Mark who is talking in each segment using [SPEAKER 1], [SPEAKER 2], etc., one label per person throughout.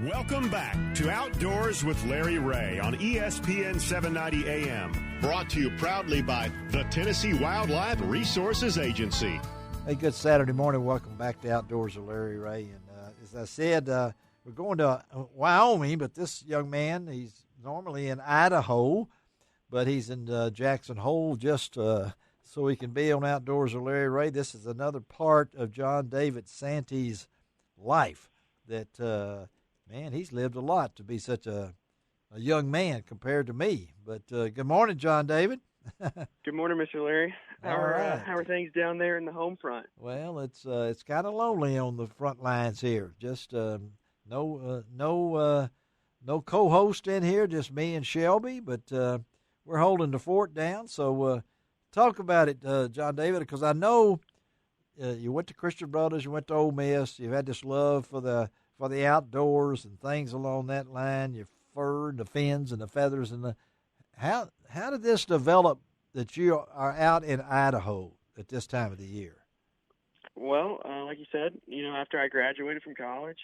[SPEAKER 1] Welcome back to Outdoors with Larry Ray on ESPN 790 AM. Brought to you proudly by the Tennessee Wildlife Resources Agency.
[SPEAKER 2] Hey, good Saturday morning. Welcome back to Outdoors with Larry Ray. And as I said, we're going to Wyoming, but this young man, he's normally in Idaho, but he's in Jackson Hole just so he can be on Outdoors with Larry Ray. This is another part of John David Santi's life that, man, he's lived a lot to be such a young man compared to me. But good morning, John David.
[SPEAKER 3] Good morning, Mr. Larry. How are things down there in the home front?
[SPEAKER 2] Well, it's kind of lonely on the front lines here. Just no co-host in here, just me and Shelby. But we're holding the fort down. So talk about it, John David, because I know you went to Christian Brothers, you went to Ole Miss, you've had this love for the outdoors and things along that line. Your fur and the fins and the feathers and the how did this develop that you are out in Idaho at this time of the year?
[SPEAKER 3] Well, like you said, after I graduated from college,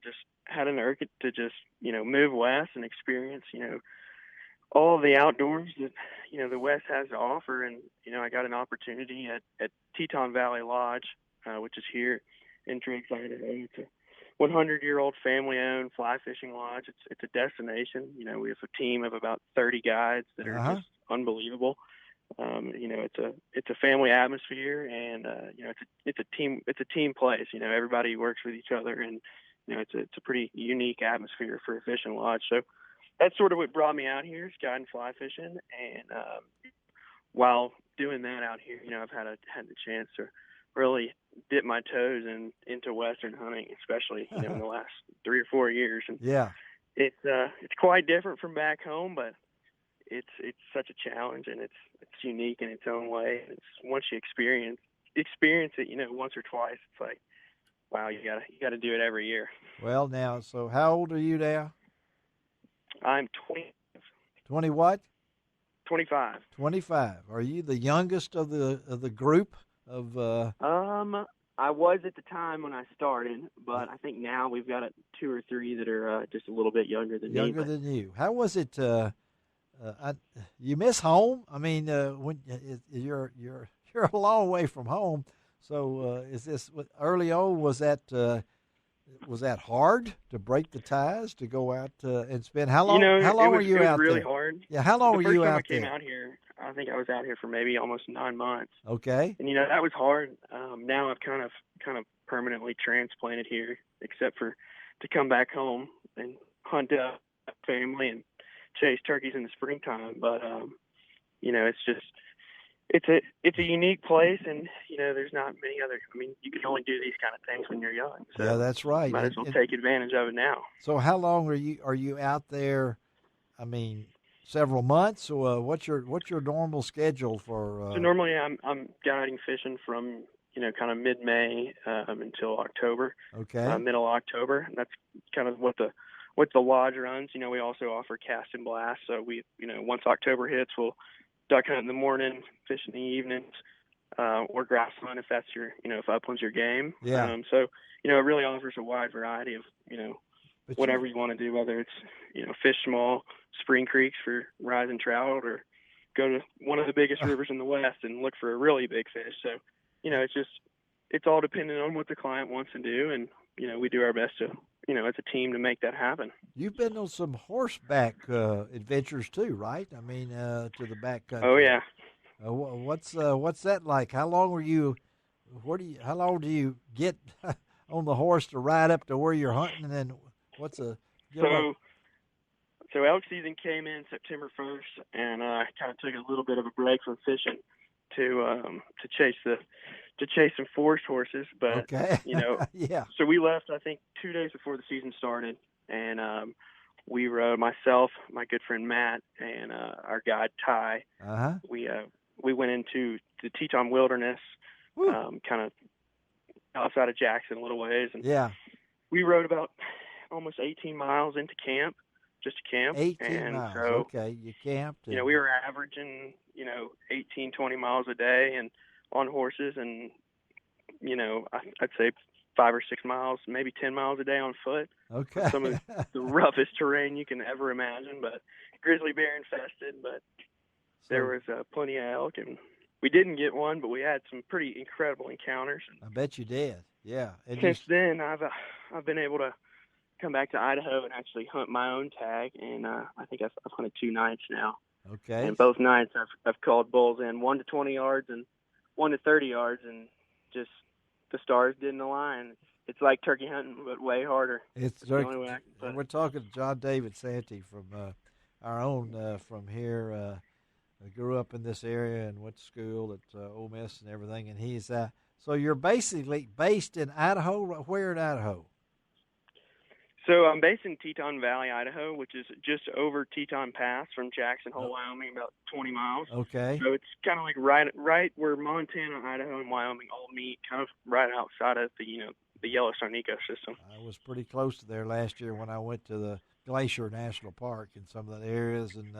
[SPEAKER 3] just had an urge to just, move west and experience, all the outdoors that, the West has to offer. And, I got an opportunity at Teton Valley Lodge, which is here in Driggs, Idaho. It's a 100-year-old family-owned fly fishing lodge. It's a destination. We have a team of about 30 guides that are just unbelievable. It's a family atmosphere, and it's a team place. Everybody works with each other, and it's a pretty unique atmosphere for a fishing lodge. So that's sort of what brought me out here, is guiding fly fishing. And while doing that out here, I've had the chance to really dip my toes into Western hunting, especially in the last 3 or 4 years. And
[SPEAKER 2] yeah,
[SPEAKER 3] it's quite different from back home, but it's such a challenge, and it's unique in its own way. And it's once you experience it, once or twice, it's like, wow, you gotta do it every year.
[SPEAKER 2] Well, now, so how old are you now?
[SPEAKER 3] I'm 20.
[SPEAKER 2] 20 what?
[SPEAKER 3] 25.
[SPEAKER 2] 25. Are you the youngest of the group of?
[SPEAKER 3] I was at the time when I started, but I think now we've got 2 or 3 that are just a little bit younger than me.
[SPEAKER 2] Younger than you. How was it? You miss home? I mean, when you're a long way from home. So is this early on? Was that hard to break the ties to go out and spend? How long? How long were you out there?
[SPEAKER 3] It was really hard.
[SPEAKER 2] Yeah, how long were you out there?
[SPEAKER 3] The first time I came out here, I think I was out here for maybe almost 9 months.
[SPEAKER 2] Okay.
[SPEAKER 3] And that was hard. Now I've kind of permanently transplanted here, except for to come back home and hunt family and chase turkeys in the springtime. But it's a unique place, and there's not many other. I mean, you can only do these kind of things when you're young. So
[SPEAKER 2] yeah, that's right.
[SPEAKER 3] Might as well take advantage of it now.
[SPEAKER 2] So how long are you out there? I mean, several months, or what's your normal schedule for?
[SPEAKER 3] So normally I'm guiding fishing from kind of mid-May until October.
[SPEAKER 2] Okay.
[SPEAKER 3] Middle October. That's kind of what the lodge runs. We also offer cast and blast. So we once October hits, we'll duck hunt in the morning, fish in the evenings, or grassland if that's your if upland's your game.
[SPEAKER 2] Yeah.
[SPEAKER 3] So it really offers a wide variety of whatever you want to do, whether it's fish small spring creeks for rising trout, or go to one of the biggest rivers in the West and look for a really big fish. So it's all dependent on what the client wants to do, and we do our best to as a team to make that happen.
[SPEAKER 2] You've been on some horseback adventures too, right? I mean, to the back country.
[SPEAKER 3] Oh yeah.
[SPEAKER 2] What's that like? How long were you? How long do you get on the horse to ride up to where you're hunting? And then
[SPEAKER 3] So elk season came in September 1st, and I kind of took a little bit of a break from fishing to chase some forest horses. But
[SPEAKER 2] okay. Yeah.
[SPEAKER 3] So we left, I think, 2 days before the season started, and we rode, myself, my good friend Matt, and our guide Ty. We went into the Teton Wilderness, kind of outside of Jackson a little ways, and we rode about almost 18 miles into camp. Just to camp.
[SPEAKER 2] 18 miles.
[SPEAKER 3] So,
[SPEAKER 2] okay, you camped.
[SPEAKER 3] We were averaging, 18, 20 miles a day and on horses, and, I'd say 5 or 6 miles, maybe 10 miles a day on foot.
[SPEAKER 2] Okay.
[SPEAKER 3] Some of the roughest terrain you can ever imagine, but grizzly bear infested. But there was plenty of elk, and we didn't get one, but we had some pretty incredible encounters.
[SPEAKER 2] I bet you did. Yeah. And
[SPEAKER 3] since then, I've been able to come back to Idaho and actually hunt my own tag, and I think I've hunted 2 nights now.
[SPEAKER 2] Okay.
[SPEAKER 3] And both nights I've called bulls in 1 to 20 yards and 1 to 30 yards, and just the stars didn't align. It's like turkey hunting, but way harder.
[SPEAKER 2] It's
[SPEAKER 3] the only way I can put it.
[SPEAKER 2] We're talking to John David Santi from our own from here. I grew up in this area and went to school at Ole Miss and everything. And he's so you're basically based in Idaho. Where in Idaho?
[SPEAKER 3] So I'm based in Teton Valley, Idaho, which is just over Teton Pass from Jackson Hole, Wyoming, about 20 miles.
[SPEAKER 2] Okay.
[SPEAKER 3] So it's kind of like right where Montana, Idaho, and Wyoming all meet, kind of right outside of the Yellowstone ecosystem.
[SPEAKER 2] I was pretty close to there last year when I went to the Glacier National Park in some of the areas, and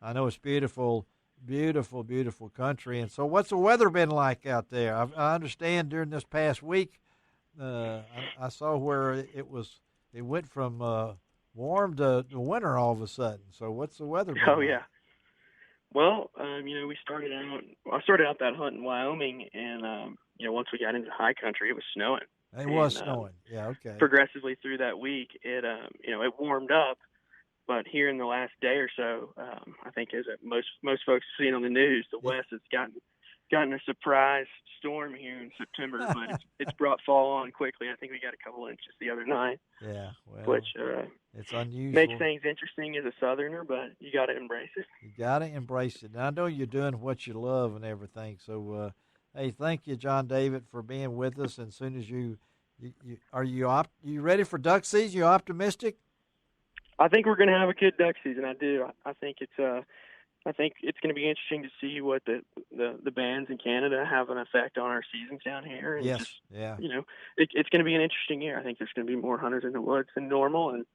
[SPEAKER 2] I know it's beautiful, beautiful, beautiful country. And so what's the weather been like out there? I understand during this past week I saw where it went from warm to winter all of a sudden. So what's the weather been like?
[SPEAKER 3] Yeah. Well, I started out that hunt in Wyoming, and once we got into high country, it was snowing.
[SPEAKER 2] It was snowing. Yeah, okay.
[SPEAKER 3] Progressively through that week, it warmed up, but here in the last day or so, I think as most folks have seen on the news, the West has gotten a surprise storm here in September, but it's brought fall on quickly. I think we got a couple inches the other night.
[SPEAKER 2] Yeah, well,
[SPEAKER 3] which
[SPEAKER 2] it's unusual.
[SPEAKER 3] Makes things interesting as a Southerner, but you got to embrace it.
[SPEAKER 2] You got to embrace it. And I know you're doing what you love and everything. So, hey, thank you, John David, for being with us. And as soon as you you ready for duck season? You optimistic?
[SPEAKER 3] I think we're going to have a good duck season. I do. I think it's going to be interesting to see what the bans in Canada have an effect on our seasons down here. And
[SPEAKER 2] yes, yeah.
[SPEAKER 3] It's going to be an interesting year. I think there's going to be more hunters in the woods than normal, and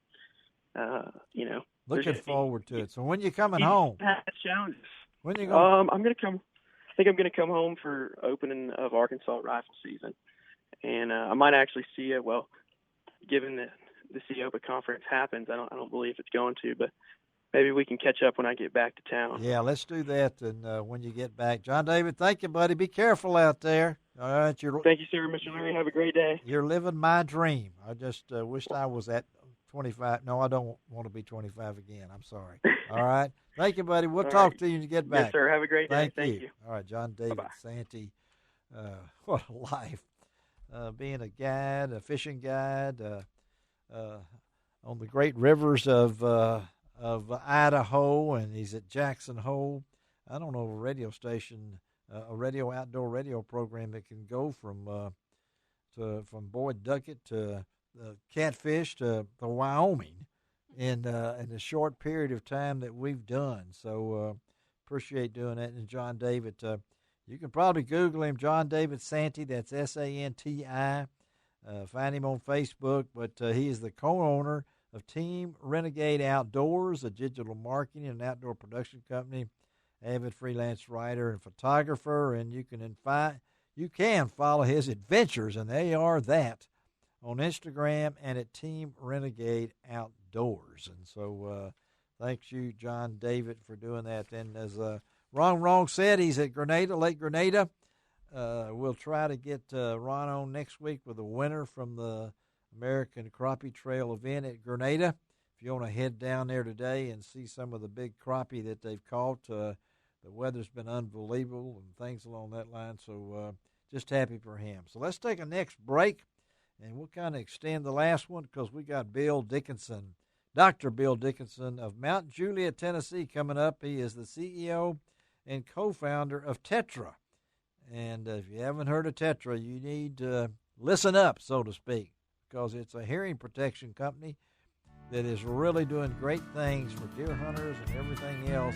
[SPEAKER 2] looking forward to it. So when you coming home?
[SPEAKER 3] Challenges.
[SPEAKER 2] When you going?
[SPEAKER 3] I'm going to come. I think I'm going to come home for opening of Arkansas rifle season, and I might actually see you. Well, given that the CEOPA conference happens, I don't believe it's going to, but maybe we can catch up when I get back to town.
[SPEAKER 2] Yeah, let's do that. And when you get back, John David, thank you, buddy. Be careful out there. All right,
[SPEAKER 3] thank you, sir, Mr. Larry. Have a great day.
[SPEAKER 2] You're living my dream. I just wished I was at 25. No, I don't want to be 25 again. I'm sorry. All right. Thank you, buddy. We'll talk to you when you get back.
[SPEAKER 3] Yes, sir. Have a great day. Thank you.
[SPEAKER 2] All right, John David
[SPEAKER 3] Bye-bye.
[SPEAKER 2] Santi. What a life. Being a guide, a fishing guide, on the great rivers of Idaho, and he's at Jackson Hole. I don't know of a radio station, outdoor radio program that can go from Boyd Duckett to Catfish to Wyoming in a short period of time that we've done. So appreciate doing that. And John David, you can probably Google him, John David Santi. That's Santi. Find him on Facebook, but he is the co-owner of Team Renegade Outdoors, a digital marketing and outdoor production company, avid freelance writer and photographer, and you can follow his adventures, and they are that, on Instagram and at Team Renegade Outdoors. And so thanks you, John David, for doing that. And as Ron said, he's at Lake Grenada. We'll try to get Ron on next week with a winner from the American Crappie Trail event at Grenada. If you want to head down there today and see some of the big crappie that they've caught, the weather's been unbelievable and things along that line. So just happy for him. So let's take a next break, and we'll kind of extend the last one because we got Bill Dickinson, Dr. Bill Dickinson of Mount Juliet, Tennessee, coming up. He is the CEO and co-founder of Tetra. And if you haven't heard of Tetra, you need to listen up, so to speak, because it's a hearing protection company that is really doing great things for deer hunters and everything else.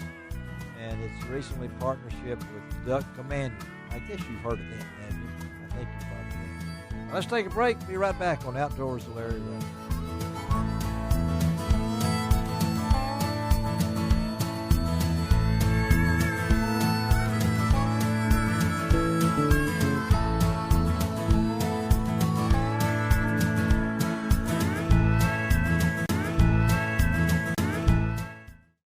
[SPEAKER 2] And it's recently partnership with Duck Commander. I guess you've heard of them, haven't you? I think you probably have. Let's take a break. Be right back on Outdoors with Larry Ray.